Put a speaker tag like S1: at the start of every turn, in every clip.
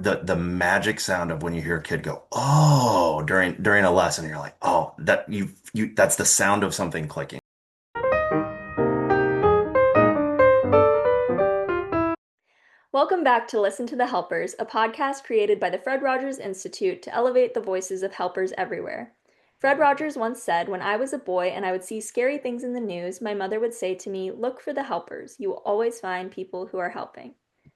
S1: the magic sound of when you hear a kid go, "Oh," during a lesson, you're like, "Oh, that's the sound of something clicking."
S2: Welcome back to Listen to the Helpers, a podcast created by the Fred Rogers Institute to elevate the voices of helpers everywhere. Fred Rogers once said, "When I was a boy and I would see scary things in the news, my mother would say to me, 'Look for the helpers. You will always find people who are helping.'"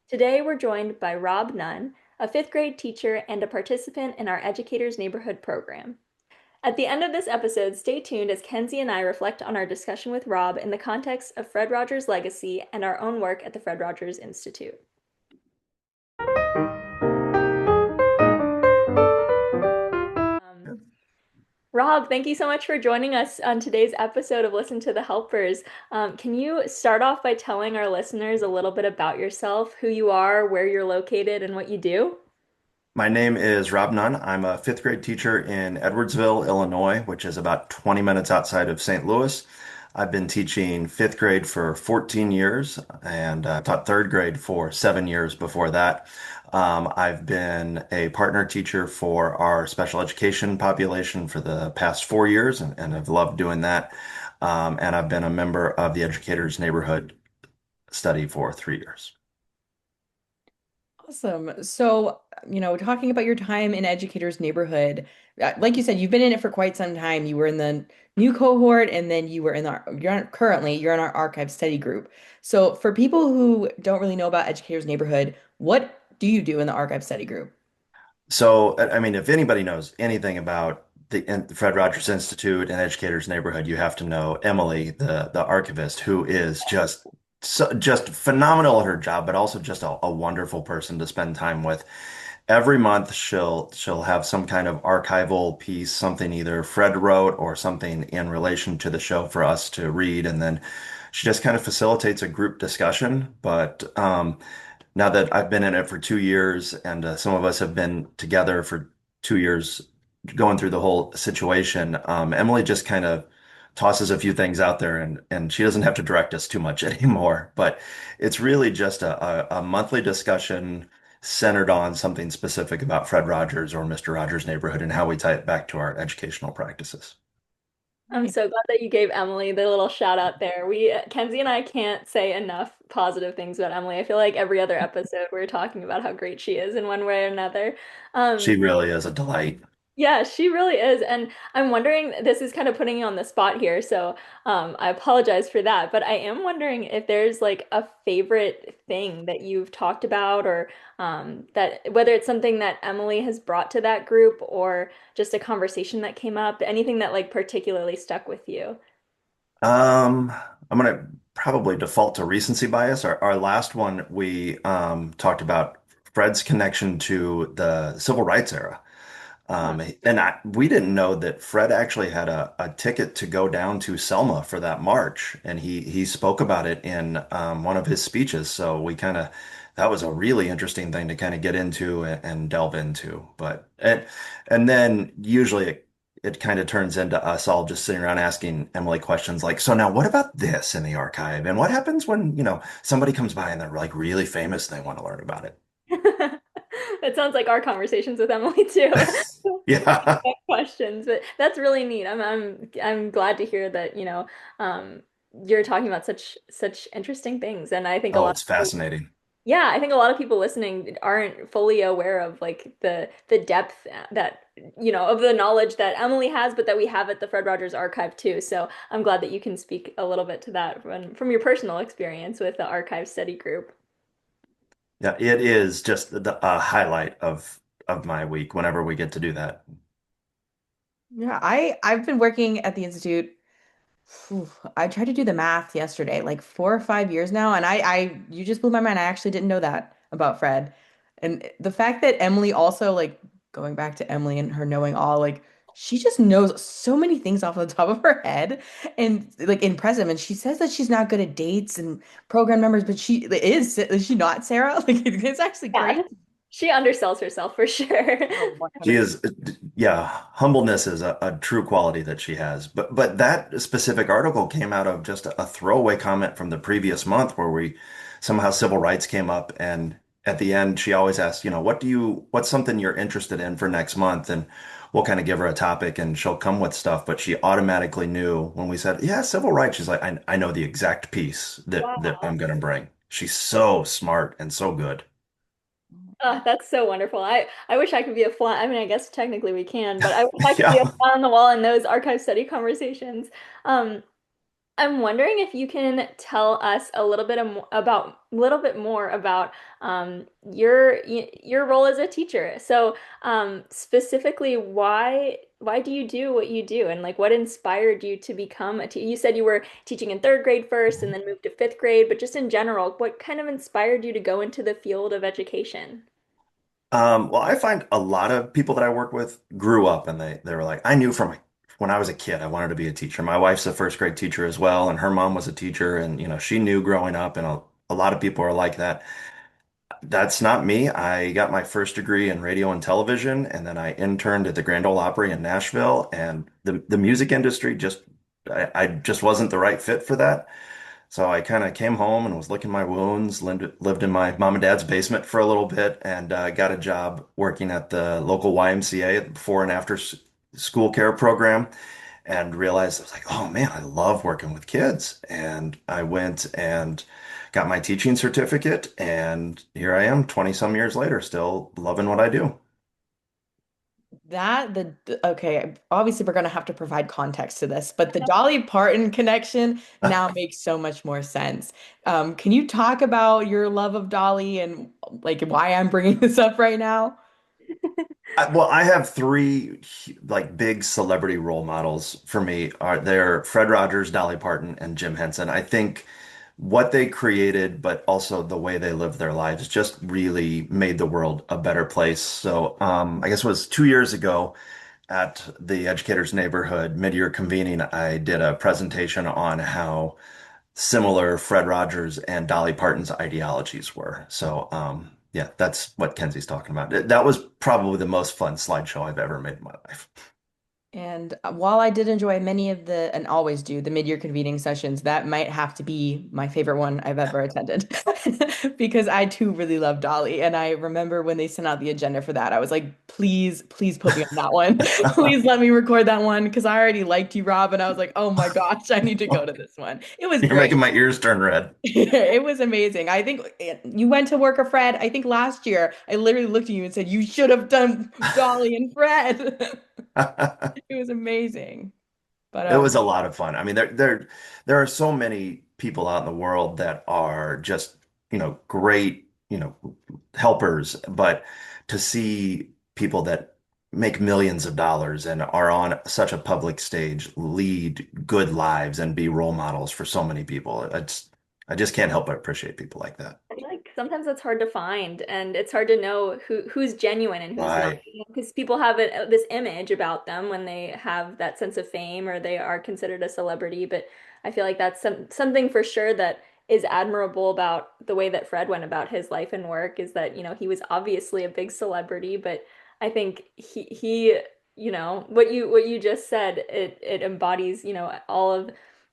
S2: Today, we're joined by Rob Nunn, a fifth grade teacher and a participant in our Educators Neighborhood program. At the end of this episode, stay tuned as Kenzee and I reflect on our discussion with Rob in the context of Fred Rogers' legacy and our own work at the Fred Rogers Institute. Um, Rob, thank you so much for joining us on today's episode of Listen to the Helpers. Can you start off by telling our listeners a little bit about yourself, who you are, where you're located, and what you do?
S1: My name is Rob Nunn. I'm a fifth grade teacher in Edwardsville, Illinois, which is about 20 minutes outside of St. Louis. I've been teaching fifth grade for 14 years and taught third grade for 7 years before that. I've been a partner teacher for our special education population for the past 4 years, and I've loved doing that. And I've been a member of the Educators Neighborhood Study for 3 years.
S3: Awesome. So, talking about your time in Educators Neighborhood, like you said, you've been in it for quite some time. You were in the new cohort, and then you were in you're in our archive study group. So, for people who don't really know about Educators Neighborhood, what do you do in the archive study group?
S1: So, I mean, if anybody knows anything about the Fred Rogers Institute and Educators Neighborhood, you have to know Emily, the archivist, who is just phenomenal at her job, but also just a wonderful person to spend time with. Every month, she'll have some kind of archival piece, something either Fred wrote or something in relation to the show for us to read, and then she just kind of facilitates a group discussion. But now that I've been in it for 2 years, and some of us have been together for 2 years, going through the whole situation, Emily just kind of tosses a few things out there, and she doesn't have to direct us too much anymore. But it's really just a monthly discussion centered on something specific about Fred Rogers or Mr. Rogers' neighborhood and how we tie it back to our educational practices.
S2: I'm
S3: Nice.
S2: so glad that you gave Emily the little shout out there. Kenzie and I can't say enough positive things about Emily. I feel like every other episode we're talking about how great she is in one way or another.
S1: She
S2: Um,
S1: really is a delight.
S2: Yeah, she really is. And I'm wondering, this is kind of putting you on the spot here, so I apologize for that. But I am wondering if there's like a favorite thing that you've talked about, or that whether it's something that Emily has brought to that group or just a conversation that came up, anything that like particularly stuck with you.
S1: Um, I'm gonna probably default to recency bias. Our last one, we talked about Fred's connection to the civil rights era.
S2: Huh.
S1: We didn't know that Fred actually had a ticket to go down to Selma for that march, and he spoke about it in one of his speeches. So that was a really interesting thing to kind of get into and delve into. And then usually it kind of turns into us all just sitting around asking Emily questions like, so now what about this in the archive? And what happens when, somebody comes by and they're like really famous and they want to learn about it?
S2: That sounds like our conversations with Emily too.
S1: Yeah.
S2: Questions, but that's really neat. I'm glad to hear that, you're talking about such interesting things. And I think a
S1: Oh,
S2: lot
S1: it's
S2: of people,
S1: fascinating.
S2: yeah, I think a lot of people listening aren't fully aware of like the depth that, of the knowledge that Emily has, but that we have at the Fred Rogers Archive too. So I'm glad that you can speak a little bit to that from your personal experience with the archive study group.
S1: Yeah, it is just a highlight of my week whenever we get to do that.
S3: Yeah, I've been working at the Institute. I tried to do the math yesterday, like 4 or 5 years now, and you just blew my mind. I actually didn't know that about Fred. And the fact that Emily also, like, going back to Emily and her knowing all, like, she just knows so many things off the top of her head and like impressive. And she says that she's not good at dates and program numbers, but is she not, Sarah? Like, it's actually
S2: Yeah,
S3: great.
S2: she undersells herself for sure.
S3: Oh,
S1: She
S3: 100%.
S1: is, yeah, humbleness is a true quality that she has. But that specific article came out of just a throwaway comment from the previous month where we somehow civil rights came up, and at the end, she always asks, what's something you're interested in for next month? And we'll kind of give her a topic and she'll come with stuff. But she automatically knew when we said, yeah, civil rights. She's like, I know the exact piece that I'm
S2: Wow.
S1: going to bring. She's so smart and so good.
S2: Oh, that's so wonderful. I wish I could be a fly. I mean, I guess technically we can, but I wish I could be a
S1: Yeah.
S2: fly on the wall in those archive study conversations. Um, I'm wondering if you can tell us a little bit more about your role as a teacher. So, specifically, why do you do what you do, and like what inspired you to become a teacher? You said you were teaching in third grade first, and then moved to fifth grade, but just in general, what kind of inspired you to go into the field of education?
S1: Well, I find a lot of people that I work with grew up and they were like, I knew from when I was a kid, I wanted to be a teacher. My wife's a first grade teacher as well, and her mom was a teacher, and she knew growing up, and a lot of people are like that. That's not me. I got my first degree in radio and television, and then I interned at the Grand Ole Opry in Nashville, and the music industry I just wasn't the right fit for that. So I kind of came home and was licking my wounds, lived in my mom and dad's basement for a little bit, and got a job working at the local YMCA at the before and after school care program, and realized I was like, oh man, I love working with kids. And I went and got my teaching certificate, and here I am 20 some years later, still loving what I do.
S3: Okay, obviously we're gonna have to provide context to this, but the Dolly Parton connection now makes so much more sense. Can you talk about your love of Dolly and like why I'm bringing this up right now?
S1: Well, I have three like big celebrity role models for me. They're Fred Rogers, Dolly Parton, and Jim Henson. I think what they created, but also the way they lived their lives, just really made the world a better place. So, I guess it was 2 years ago at the Educators Neighborhood mid-year convening, I did a presentation on how similar Fred Rogers and Dolly Parton's ideologies were. So, yeah, that's what Kenzee's talking about. That was probably the most fun slideshow I've ever made in my life.
S3: And while I did enjoy many of and always do, the mid-year convening sessions, that might have to be my favorite one I've ever attended because I too really love Dolly. And I remember when they sent out the agenda for that, I was like, please, please put me on that one. Please let me record that one because I already liked you, Rob. And I was like, oh my gosh, I need to go to this one. It was
S1: You're
S3: great.
S1: making my ears turn red.
S3: It was amazing. I think you went to work a Fred. I think last year I literally looked at you and said, you should have done Dolly and Fred. It was amazing. But
S1: It was a lot of fun. I mean, there are so many people out in the world that are just, great, helpers, but to see people that make millions of dollars and are on such a public stage lead good lives and be role models for so many people, I just can't help but appreciate people like that.
S2: I feel like sometimes that's hard to find, and it's hard to know who's genuine and who's not.
S1: Right.
S2: Because people have this image about them when they have that sense of fame or they are considered a celebrity. But I feel like that's something for sure that is admirable about the way that Fred went about his life and work is that, he was obviously a big celebrity, but I think what you just said, it embodies,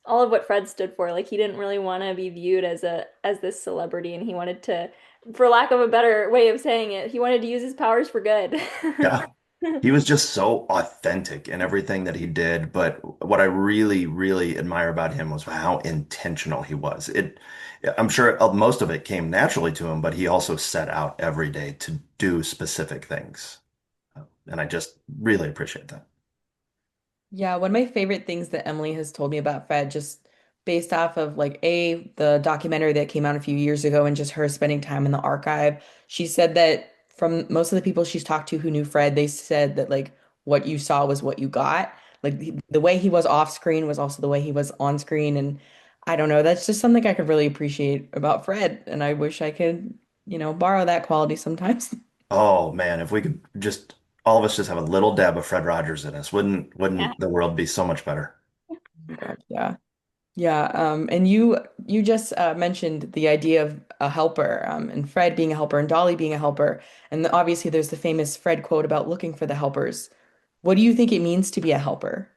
S2: all of what Fred stood for. Like he didn't really want to be viewed as this celebrity, and he wanted to, for lack of a better way of saying it, he wanted to use his powers for good.
S1: Yeah. He was just so authentic in everything that he did. But what I really, really admire about him was how intentional he was. I'm sure most of it came naturally to him, but he also set out every day to do specific things. And I just really appreciate that.
S3: yeah, one of my favorite things that Emily has told me about Fred, just based off of like the documentary that came out a few years ago and just her spending time in the archive, she said that from most of the people she's talked to who knew Fred, they said that like what you saw was what you got. Like the way he was off screen was also the way he was on screen. And I don't know, that's just something I could really appreciate about Fred. And I wish I could, borrow that quality sometimes.
S1: Oh man, if we could just all of us just have a little dab of Fred Rogers in us,
S2: Yeah.
S1: wouldn't the world be so much better?
S3: God, yeah. Yeah, and you just mentioned the idea of a helper, and Fred being a helper and Dolly being a helper, and obviously there's the famous Fred quote about looking for the helpers. What do you think it means to be a helper?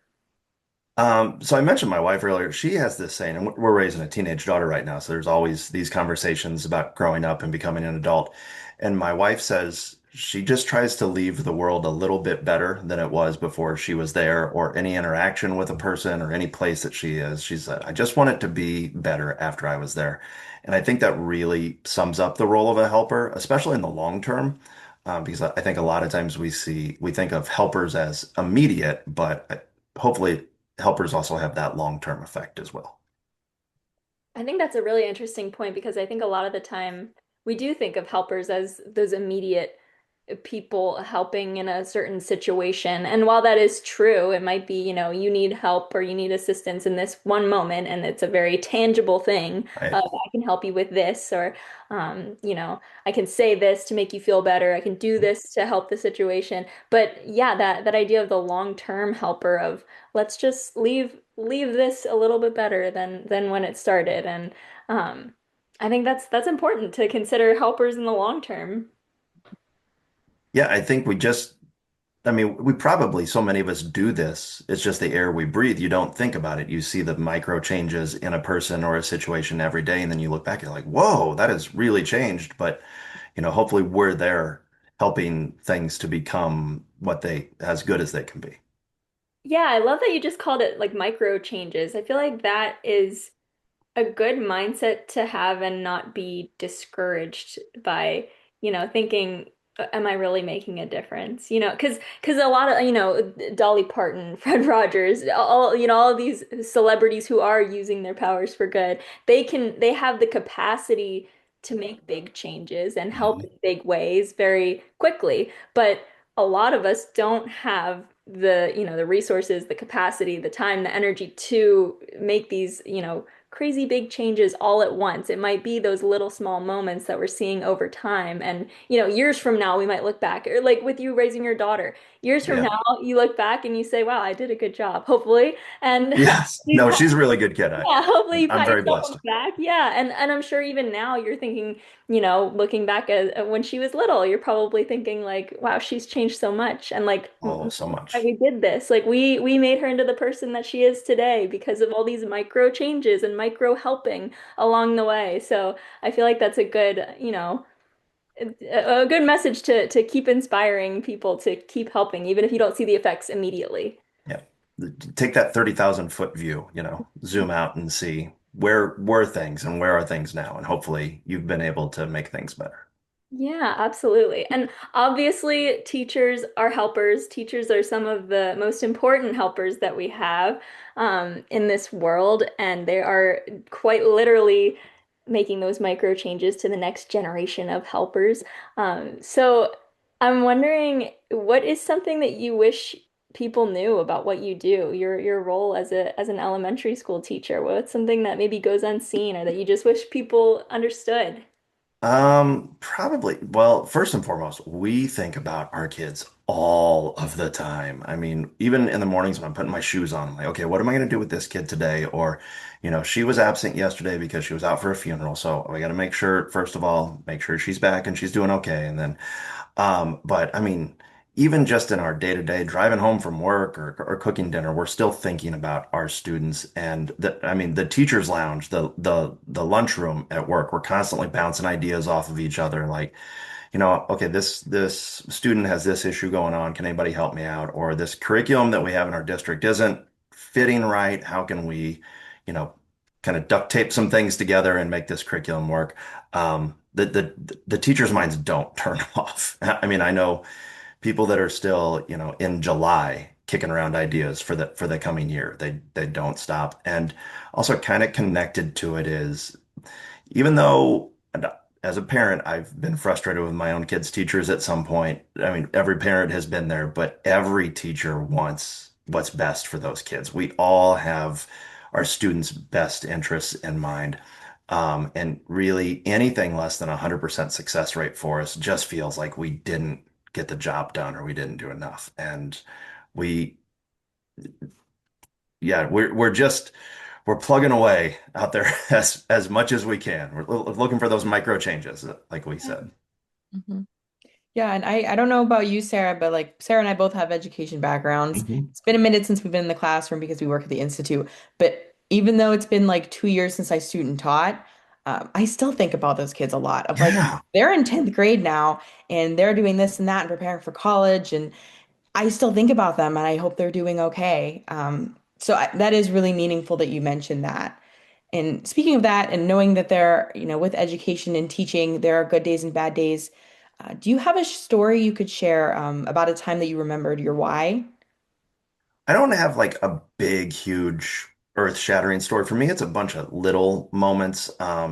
S1: So I mentioned my wife earlier. She has this saying, and we're raising a teenage daughter right now, so there's always these conversations about growing up and becoming an adult. And my wife says she just tries to leave the world a little bit better than it was before she was there, or any interaction with a person or any place that she is. She said, I just want it to be better after I was there. And I think that really sums up the role of a helper, especially in the long term. Because I think a lot of times we think of helpers as immediate, but hopefully helpers also have that long-term effect as well.
S2: I think that's a really interesting point because I think a lot of the time we do think of helpers as those immediate people helping in a certain situation. And while that is true, it might be, you need help or you need assistance in this one moment, and it's a very tangible thing.
S1: Right.
S2: I can help you with this, or, I can say this to make you feel better. I can do this to help the situation. But yeah, that idea of the long-term helper of let's just leave this a little bit better than when it started. And I think that's important to consider helpers in the long term.
S1: Yeah, I think I mean, we probably, so many of us do this. It's just the air we breathe. You don't think about it. You see the micro changes in a person or a situation every day, and then you look back, you're like, whoa, that has really changed. But, hopefully we're there helping things to become as good as they can be.
S2: Yeah, I love that you just called it like micro changes. I feel like that is a good mindset to have and not be discouraged by, thinking, am I really making a difference? Because a lot of, Dolly Parton, Fred Rogers, all of these celebrities who are using their powers for good, they have the capacity to make big changes and help
S1: Mhm.
S2: in big ways very quickly. But a lot of us don't have the resources, the capacity, the time, the energy to make these, crazy big changes all at once. It might be those little small moments that we're seeing over time. And, years from now, we might look back, or like with you raising your daughter, years from
S1: Yeah.
S2: now, you look back and you say, wow, I did a good job, hopefully. And
S1: Yes.
S2: you
S1: No, she's a really good kid.
S2: yeah, hopefully you
S1: I'm
S2: pat
S1: very
S2: yourself on
S1: blessed.
S2: the back. Yeah, and I'm sure even now you're thinking, looking back at when she was little, you're probably thinking like, wow, she's changed so much, and like,
S1: Oh, so
S2: why
S1: much.
S2: we did this. Like we made her into the person that she is today because of all these micro changes and micro helping along the way. So I feel like that's a good, a good message to keep inspiring people to keep helping, even if you don't see the effects immediately.
S1: Yeah. Take that 30,000 foot view, zoom out and see where were things and where are things now. And hopefully you've been able to make things better.
S2: Yeah, absolutely. And obviously, teachers are helpers. Teachers are some of the most important helpers that we have in this world, and they are quite literally making those micro changes to the next generation of helpers. So I'm wondering, what is something that you wish people knew about what you do, your role as an elementary school teacher? What's something that maybe goes unseen or that you just wish people understood?
S1: Probably. Well, first and foremost, we think about our kids all of the time. I mean, even in the mornings when I'm putting my shoes on, I'm like, okay, what am I going to do with this kid today? Or, she was absent yesterday because she was out for a funeral. So we got to make sure, first of all, make sure she's back and she's doing okay. And then but I mean, even just in our day-to-day driving home from work or cooking dinner, we're still thinking about our students and I mean, the teacher's lounge, the lunchroom at work, we're constantly bouncing ideas off of each other. Like, okay, this student has this issue going on. Can anybody help me out? Or this curriculum that we have in our district isn't fitting right. How can we, you know, kind of duct tape some things together and make this curriculum work? The teachers' minds don't turn off. I mean, I know people that are still, in July kicking around ideas for the coming year. They don't stop. And also kind of connected to it is even though as a parent, I've been frustrated with my own kids' teachers at some point. I mean, every parent has been there, but every teacher wants what's best for those kids. We all have our students' best interests in mind. And really, anything less than 100% success rate for us just feels like we didn't get the job done or we didn't do enough. And we, yeah, we're plugging away out there as much as we can. We're looking for those micro changes, like we said.
S3: Mhm. Yeah, and I don't know about you, Sarah, but like Sarah and I both have education backgrounds.
S1: Mhm.
S3: It's been a minute since we've been in the classroom because we work at the Institute. But even though it's been like 2 years since I student taught, I still think about those kids a lot of like
S1: Yeah.
S3: they're in 10th grade now and they're doing this and that and preparing for college. And I still think about them and I hope they're doing okay. That is really meaningful that you mentioned that. And speaking of that, and knowing that there, with education and teaching, there are good days and bad days. Do you have a story you could share about a time that you remembered your why?
S1: I don't have like a big, huge, earth-shattering story. For me, it's a bunch of little moments,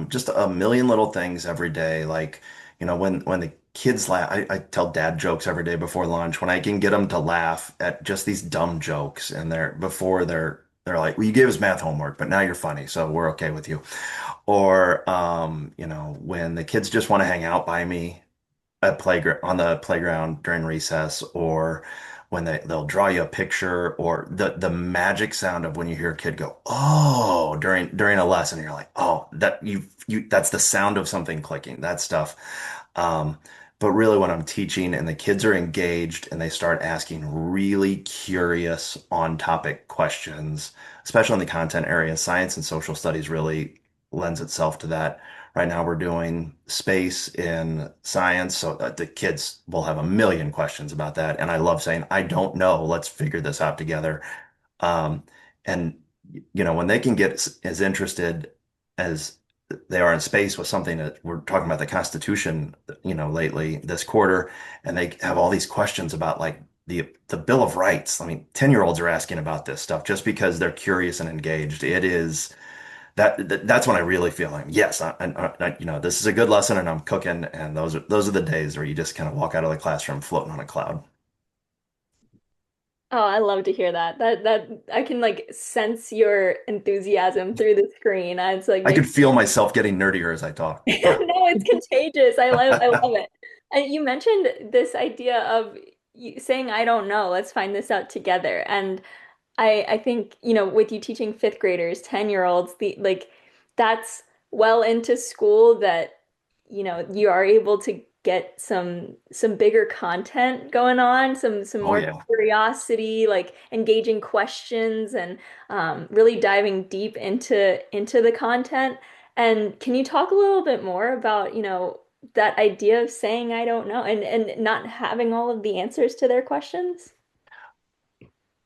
S1: just a million little things every day. Like, when the kids laugh, I tell dad jokes every day before lunch. When I can get them to laugh at just these dumb jokes, and they're like, "Well, you gave us math homework, but now you're funny, so we're okay with you." Or, when the kids just want to hang out by me at playground on the playground during recess, or when they'll draw you a picture, or the magic sound of when you hear a kid go oh during a lesson. You're like, oh, that you that's the sound of something clicking, that stuff. um but really, when I'm teaching and the kids are engaged and they start asking really curious on topic questions, especially in the content area, science and social studies really lends itself to that. Right now, we're doing space in science, so that the kids will have a million questions about that. And I love saying, I don't know. Let's figure this out together. Um, and, when they can get as interested as they are in space with something that we're talking about the Constitution, lately this quarter, and they have all these questions about like the Bill of Rights. I mean, 10-year-olds are asking about this stuff just because they're curious and engaged. It is that's when I really feel like, yes, this is a good lesson and I'm cooking. And those are the days where you just kind of walk out of the classroom floating on a cloud.
S2: Oh, I love to hear that. That I can like sense your enthusiasm through the screen. It's like
S1: I
S2: makes
S1: could feel myself getting nerdier as I talk. Yeah.
S2: no, it's contagious. I love it. And you mentioned this idea of saying I don't know, let's find this out together. And I think, with you teaching fifth graders, 10-year-olds, the like that's well into school that, you are able to get some bigger content going on, some
S1: Oh
S2: more
S1: yeah.
S2: curiosity, like engaging questions and really diving deep into the content. And can you talk a little bit more about, that idea of saying I don't know and not having all of the answers to their questions?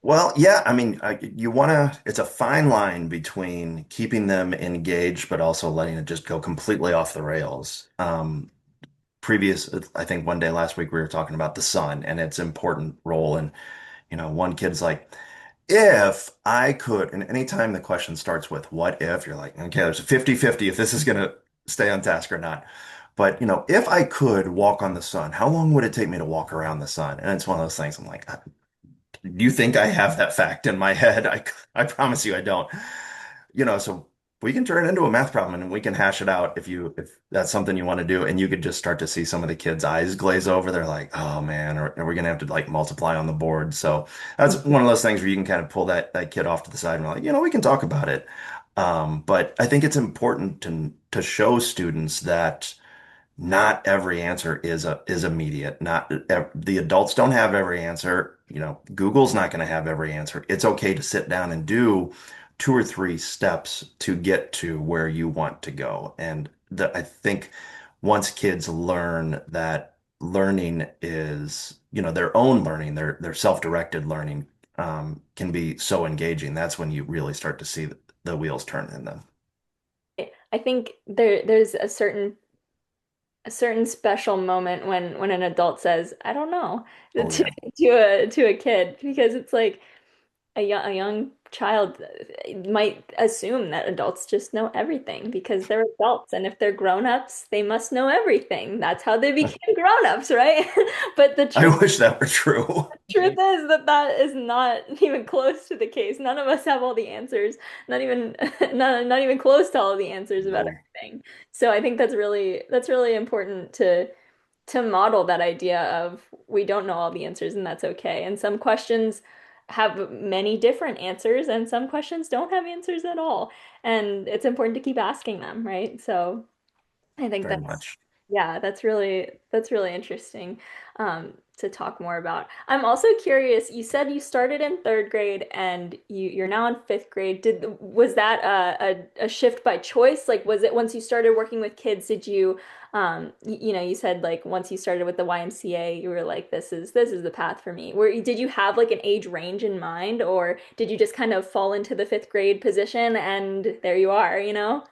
S1: Well, yeah, I mean, it's a fine line between keeping them engaged, but also letting it just go completely off the rails. I think one day last week we were talking about the sun and its important role. And, one kid's like, if I could, and anytime the question starts with what if, you're like, okay, there's a 50-50 if this is going to stay on task or not. But, if I could walk on the sun, how long would it take me to walk around the sun? And it's one of those things I'm like, do you think I have that fact in my head? I promise you I don't. So we can turn it into a math problem and we can hash it out if that's something you want to do. And you could just start to see some of the kids' eyes glaze over. They're like, oh man, or we're gonna have to like multiply on the board. So that's one of those things where you can kind of pull that kid off to the side and we're like, we can talk about it. But I think it's important to show students that not every answer is immediate. Not the adults don't have every answer. Google's not going to have every answer. It's okay to sit down and do two or three steps to get to where you want to go. And I think once kids learn that learning is, their own learning, their self-directed learning, can be so engaging. That's when you really start to see the wheels turn in them.
S2: I think there's a certain special moment when an adult says, "I don't know," to
S1: Oh yeah.
S2: to a kid because it's like a young child might assume that adults just know everything because they're adults, and if they're grown-ups, they must know everything. That's how they became grown-ups, right? But the
S1: I
S2: truth
S1: wish that were true.
S2: truth is that that is not even close to the case. None of us have all the answers, not even not even close to all the answers about
S1: No,
S2: everything. So I think that's really important to model that idea of we don't know all the answers and that's okay. And some questions have many different answers and some questions don't have answers at all. And it's important to keep asking them, right? So I think
S1: very
S2: that's
S1: much.
S2: yeah, that's really interesting. to talk more about. I'm also curious, you said you started in third grade and you're now in fifth grade. Was that a shift by choice? Like, was it once you started working with kids, did you, you said like once you started with the YMCA, you were like, this is the path for me. Did you have like an age range in mind, or did you just kind of fall into the fifth grade position and there you are, you know?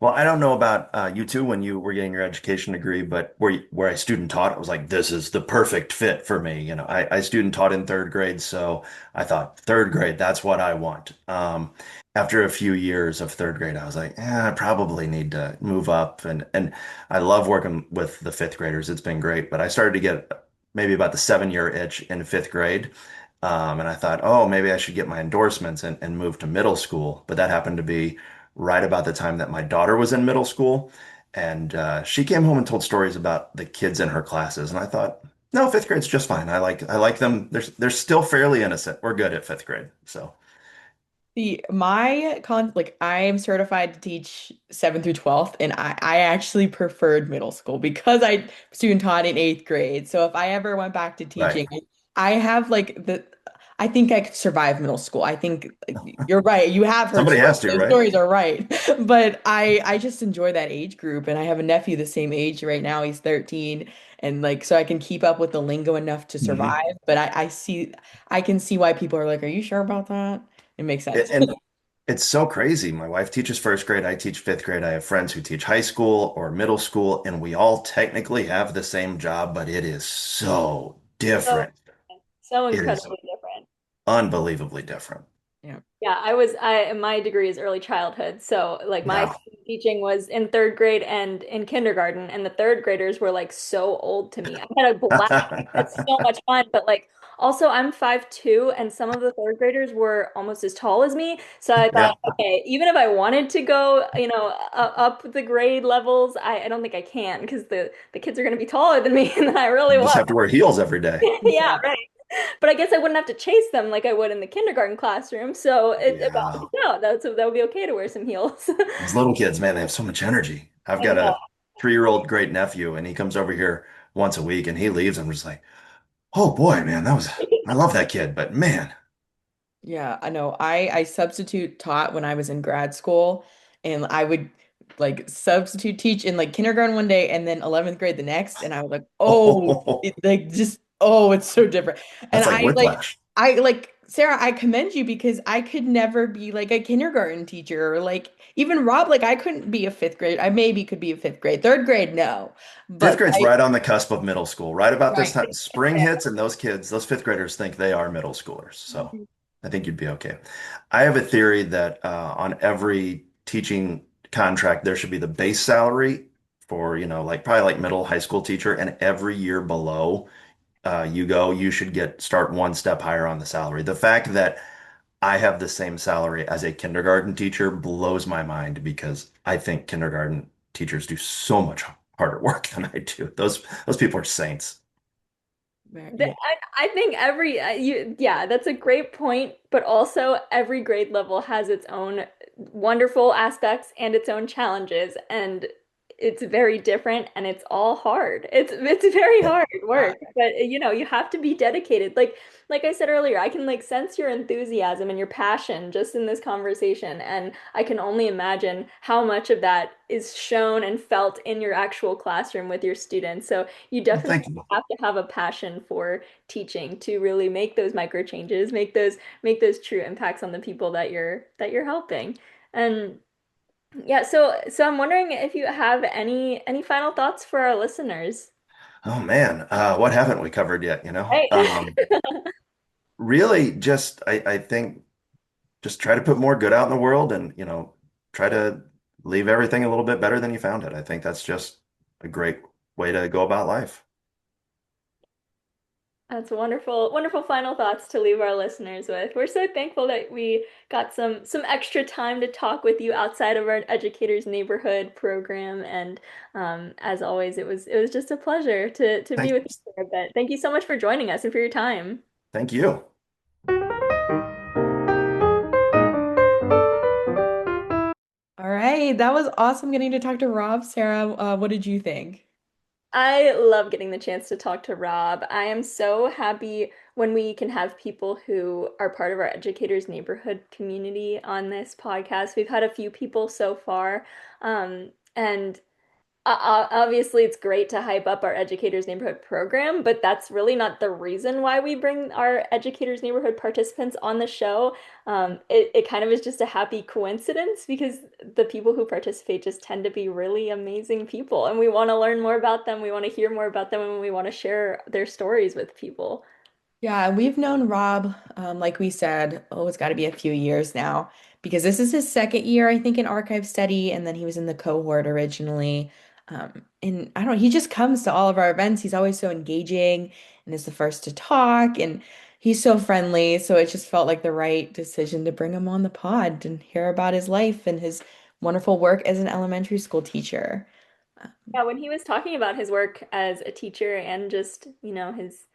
S1: Well, I don't know about you two when you were getting your education degree, but where I student taught, it was like this is the perfect fit for me. I student taught in third grade, so I thought third grade, that's what I want. After a few years of third grade, I was like, I probably need to move up, and I love working with the fifth graders. It's been great, but I started to get maybe about the 7 year itch in fifth grade. And I thought, oh, maybe I should get my endorsements and move to middle school. But that happened to be right about the time that my daughter was in middle school. And she came home and told stories about the kids in her classes. And I thought, no, fifth grade's just fine. I like them. They're still fairly innocent. We're good at fifth grade. So
S3: I am certified to teach 7th through 12th, and I actually preferred middle school because I student taught in 8th grade. So if I ever went back to
S1: right.
S3: teaching, I have like I think I could survive middle school. I think you're right. You have heard
S1: Somebody
S3: stories.
S1: has to,
S3: Those
S1: right?
S3: stories are right. But I just enjoy that age group, and I have a nephew the same age right now. He's 13, and like so I can keep up with the lingo enough to
S1: Hmm.
S3: survive. But I can see why people are like, "Are you sure about that?" It makes sense.
S1: And it's so crazy. My wife teaches first grade. I teach fifth grade. I have friends who teach high school or middle school, and we all technically have the same job, but it is so
S2: So,
S1: different.
S2: so
S1: It is
S2: incredibly different.
S1: unbelievably different.
S3: Yeah.
S2: Yeah, my degree is early childhood. So like my
S1: Yeah.
S2: teaching was in third grade and in kindergarten, and the third graders were like so old to me. I had a blast. It's so much fun, but like also I'm 5'2", and some of the third graders were almost as tall as me. So I thought,
S1: Yeah.
S2: okay, even if I wanted to go, up the grade levels, I don't think I can because the kids are going to be taller than me, and I really
S1: You just
S2: want.
S1: have to wear heels every day.
S2: Yeah,
S3: Yeah.
S2: right. But I guess I wouldn't have to chase them like I would in the kindergarten classroom. So it
S1: Yeah.
S2: balanced out. That would be okay to wear some heels.
S1: These little kids, man, they have so much energy. I've
S2: I
S1: got
S2: know.
S1: a 3 year old great nephew, and he comes over here once a week and he leaves. I'm just like, oh boy, man, I love that kid, but man,
S3: Yeah, I know. I substitute taught when I was in grad school, and I would like substitute teach in like kindergarten one day and then 11th grade the next, and I was like, oh,
S1: oh,
S3: it's so different. And
S1: that's like whiplash.
S3: I like Sarah, I commend you because I could never be like a kindergarten teacher or like even Rob, like I couldn't be a fifth grade. I maybe could be a fifth grade, third grade, no.
S1: Fifth
S3: But
S1: grade's
S3: I
S1: right on the cusp of middle school. Right about this
S3: right.
S1: time, spring hits, and those kids, those fifth graders think they are middle schoolers. So
S2: Mhm.
S1: I think you'd be okay. I have a theory that on every teaching contract, there should be the base salary for, like probably like middle high school teacher, and every year below you should start one step higher on the salary. The fact that I have the same salary as a kindergarten teacher blows my mind because I think kindergarten teachers do so much harder work than I do. Those people are saints.
S3: Yeah.
S2: I think yeah, that's a great point, but also every grade level has its own wonderful aspects and its own challenges, and it's very different and it's all hard. It's very
S1: Yeah.
S2: hard
S3: Uh,
S2: work, but you have to be dedicated. Like I said earlier, I can like sense your enthusiasm and your passion just in this conversation, and I can only imagine how much of that is shown and felt in your actual classroom with your students. So you
S1: Well,
S2: definitely
S1: thank you.
S2: have to have a passion for teaching to really make those micro changes, make those true impacts on the people that you're helping. And yeah, so I'm wondering if you have any final thoughts for our listeners.
S1: Oh man, what haven't we covered yet,
S2: Right.
S1: Really just I think just try to put more good out in the world and, try to leave everything a little bit better than you found it. I think that's just a great way to go about life.
S2: That's wonderful, wonderful final thoughts to leave our listeners with. We're so thankful that we got some extra time to talk with you outside of our Educators Neighborhood program. And as always, it was just a pleasure to be
S1: Thank
S2: with you for a bit. Thank you so much for joining us and for your time.
S1: thank you.
S3: All right, that was awesome getting to talk to Rob. Sarah, what did you think?
S2: I love getting the chance to talk to Rob. I am so happy when we can have people who are part of our Educators Neighborhood community on this podcast. We've had a few people so far, and obviously, it's great to hype up our Educators Neighborhood program, but that's really not the reason why we bring our Educators Neighborhood participants on the show. It kind of is just a happy coincidence because the people who participate just tend to be really amazing people, and we want to learn more about them. We want to hear more about them, and we want to share their stories with people.
S3: Yeah, we've known Rob, like we said, oh, it's got to be a few years now because this is his second year, I think, in archive study, and then he was in the cohort originally. And I don't know, he just comes to all of our events. He's always so engaging and is the first to talk, and he's so friendly. So it just felt like the right decision to bring him on the pod and hear about his life and his wonderful work as an elementary school teacher.
S2: Yeah, when he was talking about his work as a teacher and just, his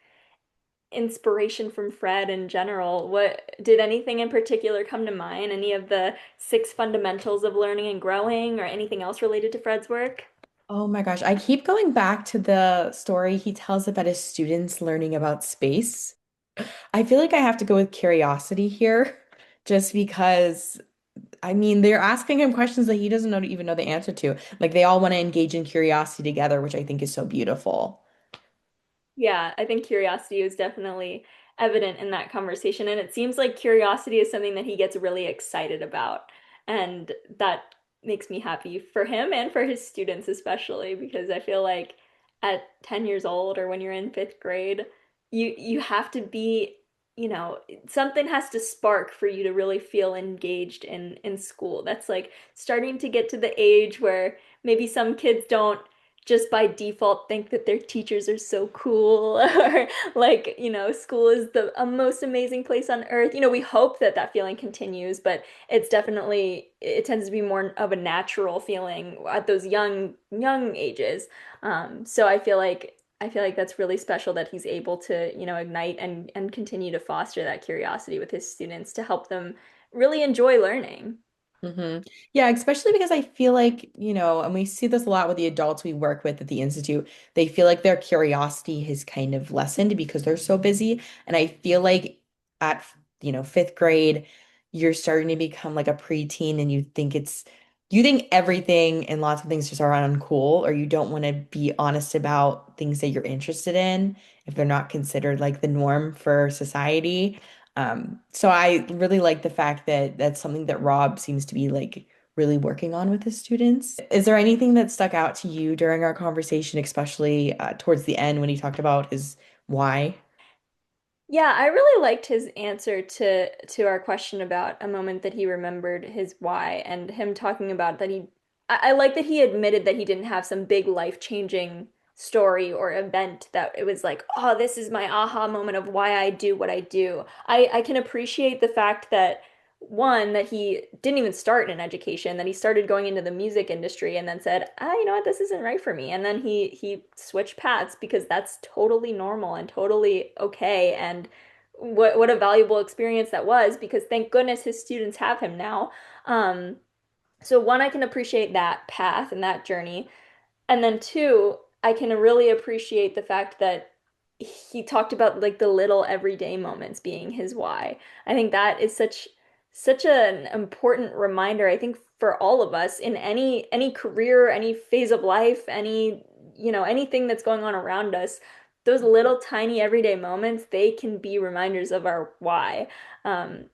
S2: inspiration from Fred in general, what did anything in particular come to mind? Any of the six fundamentals of learning and growing, or anything else related to Fred's work?
S3: Oh my gosh, I keep going back to the story he tells about his students learning about space. I feel like I have to go with curiosity here, just because, I mean, they're asking him questions that he doesn't know even know the answer to. Like they all want to engage in curiosity together, which I think is so beautiful.
S2: Yeah, I think curiosity is definitely evident in that conversation. And it seems like curiosity is something that he gets really excited about. And that makes me happy for him and for his students, especially because I feel like at 10 years old or when you're in fifth grade, you have to be, something has to spark for you to really feel engaged in school. That's like starting to get to the age where maybe some kids don't just by default think that their teachers are so cool or like, school is the most amazing place on earth. We hope that that feeling continues, but it tends to be more of a natural feeling at those young ages. So I feel like that's really special that he's able to, ignite and continue to foster that curiosity with his students to help them really enjoy learning.
S3: Yeah, especially because I feel like, and we see this a lot with the adults we work with at the Institute, they feel like their curiosity has kind of lessened because they're so busy. And I feel like at, fifth grade, you're starting to become like a preteen and you think everything and lots of things just are uncool, or you don't want to be honest about things that you're interested in if they're not considered like the norm for society. So I really like the fact that that's something that Rob seems to be like really working on with his students. Is there anything that stuck out to you during our conversation, especially towards the end when he talked about his why?
S2: Yeah, I really liked his answer to our question about a moment that he remembered his why and him talking about that I like that he admitted that he didn't have some big life-changing story or event that it was like, oh, this is my aha moment of why I do what I do. I can appreciate the fact that one, that he didn't even start in education, that he started going into the music industry and then said, ah, you know what, this isn't right for me. And then he switched paths because that's totally normal and totally okay. And what a valuable experience that was because thank goodness his students have him now. Um, so one, I can appreciate that path and that journey. And then two, I can really appreciate the fact that he talked about like the little everyday moments being his why. I think that is such an important reminder, I think, for all of us in any career, any phase of life, anything that's going on around us. Those little tiny everyday moments, they can be reminders of our why. Um,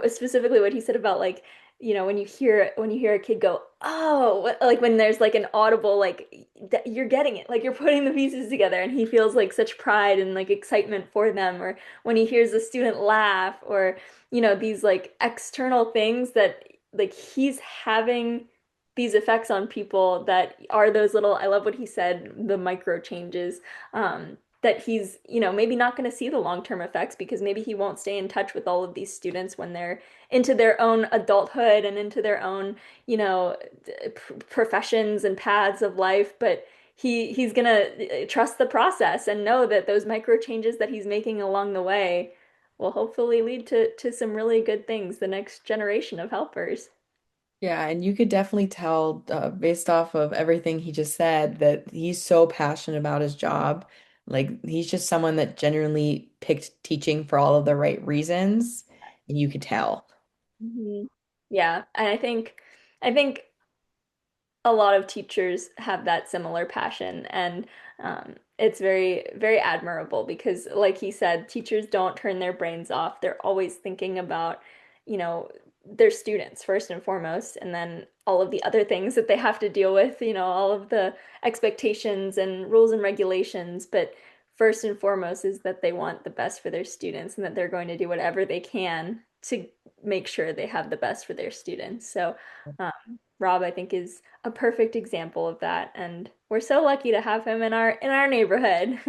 S2: Specifically what he said about like when you hear a kid go, oh, like when there's like an audible like you're getting it, like you're putting the pieces together, and he feels like such pride and like excitement for them, or when he hears a student laugh, or these like external things that like he's having these effects on people that are those little, I love what he said, the micro changes, that he's, maybe not going to see the long-term effects because maybe he won't stay in touch with all of these students when they're into their own adulthood and into their own, professions and paths of life, but he's gonna trust the process and know that those micro changes that he's making along the way will hopefully lead to some really good things the next generation of helpers.
S3: Yeah, and you could definitely tell based off of everything he just said that he's so passionate about his job. Like he's just someone that genuinely picked teaching for all of the right reasons, and you could tell.
S2: Mhm. Yeah, and I think a lot of teachers have that similar passion, and it's very, very admirable because, like he said, teachers don't turn their brains off. They're always thinking about, you know, their students first and foremost, and then all of the other things that they have to deal with, all of the expectations and rules and regulations. But first and foremost is that they want the best for their students and that they're going to do whatever they can to make sure they have the best for their students. So, Rob, I think, is a perfect example of that, and we're so lucky to have him in our neighborhood.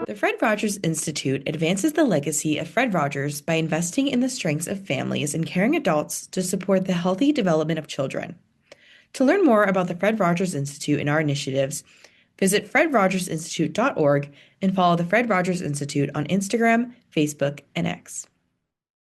S3: The Fred Rogers Institute advances the legacy of Fred Rogers by investing in the strengths of families and caring adults to support the healthy development of children. To learn more about the Fred Rogers Institute and our initiatives, visit fredrogersinstitute.org and follow the Fred Rogers Institute on Instagram, Facebook, and X.